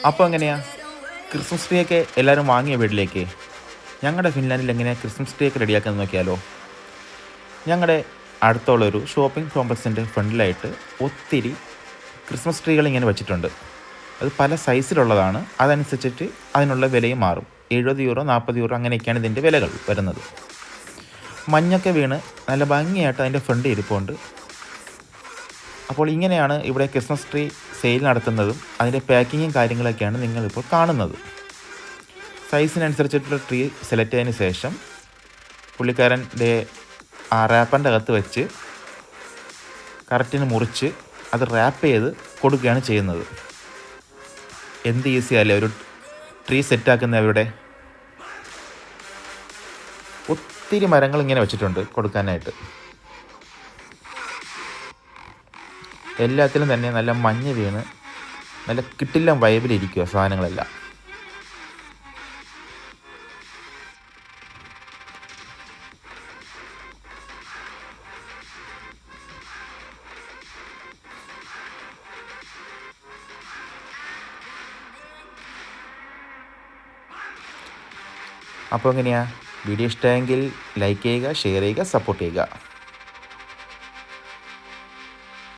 അപ്പോൾ എങ്ങനെയാണ് Christmas tree ഒക്കെ എല്ലാവരും വാങ്ങിയ വീട്ടിലേക്ക്? ഞങ്ങളുടെ ഫിൻലാൻഡിൽ എങ്ങനെയാണ് ക്രിസ്മസ് ട്രീ ഒക്കെ റെഡിയാക്കുന്നത് നോക്കിയാലോ? ഞങ്ങളുടെ അടുത്തുള്ളൊരു ഷോപ്പിംഗ് കോംപ്ലക്സിൻ്റെ ഫ്രണ്ടിലായിട്ട് ഒത്തിരി ക്രിസ്മസ് ട്രീകൾ ഇങ്ങനെ വെച്ചിട്ടുണ്ട്. അത് പല സൈസിലുള്ളതാണ്. അതനുസരിച്ചിട്ട് അതിനുള്ള വിലയും മാറും. 70 യൂറോ, 40 യൂറോ അങ്ങനെയൊക്കെയാണ് ഇതിൻ്റെ വിലകൾ വരുന്നത്. മഞ്ഞൊക്കെ വീണ് നല്ല ഭംഗിയായിട്ട് അതിൻ്റെ ഫ്രണ്ട് ഇരിപ്പുണ്ട്. അപ്പോൾ ഇങ്ങനെയാണ് ഇവിടെ ക്രിസ്മസ് ട്രീ സെയിൽ നടത്തുന്നതും അതിൻ്റെ പാക്കിങ്ങും കാര്യങ്ങളൊക്കെയാണ് നിങ്ങളിപ്പോൾ കാണുന്നത്. സൈസിനനുസരിച്ചിട്ടുള്ള ട്രീ സെലക്ട് ചെയ്തതിന് ശേഷം പുള്ളിക്കാരൻ്റെ ആ റാപ്പറിൻ്റെ അകത്ത് വെച്ച് കറക്റ്റിന് മുറിച്ച് അത് റാപ്പ് ചെയ്ത് കൊടുക്കുകയാണ് ചെയ്യുന്നത്. എന്ത് ഈസിയല്ലേ ഒരു ട്രീ സെറ്റാക്കുന്നവരുടെ. ഒത്തിരി മരങ്ങൾ ഇങ്ങനെ വെച്ചിട്ടുണ്ട് കൊടുക്കാനായിട്ട്. എല്ലാത്തിലും തന്നെ നല്ല മഞ്ഞ് വീണ് നല്ല കിട്ടില്ല വൈബിലിരിക്കുക സാധനങ്ങളെല്ലാം. അപ്പോൾ എങ്ങനെയാണ്? വീഡിയോ ഇഷ്ടമായെങ്കിൽ ലൈക്ക് ചെയ്യുക, ഷെയർ ചെയ്യുക, സപ്പോർട്ട് ചെയ്യുക.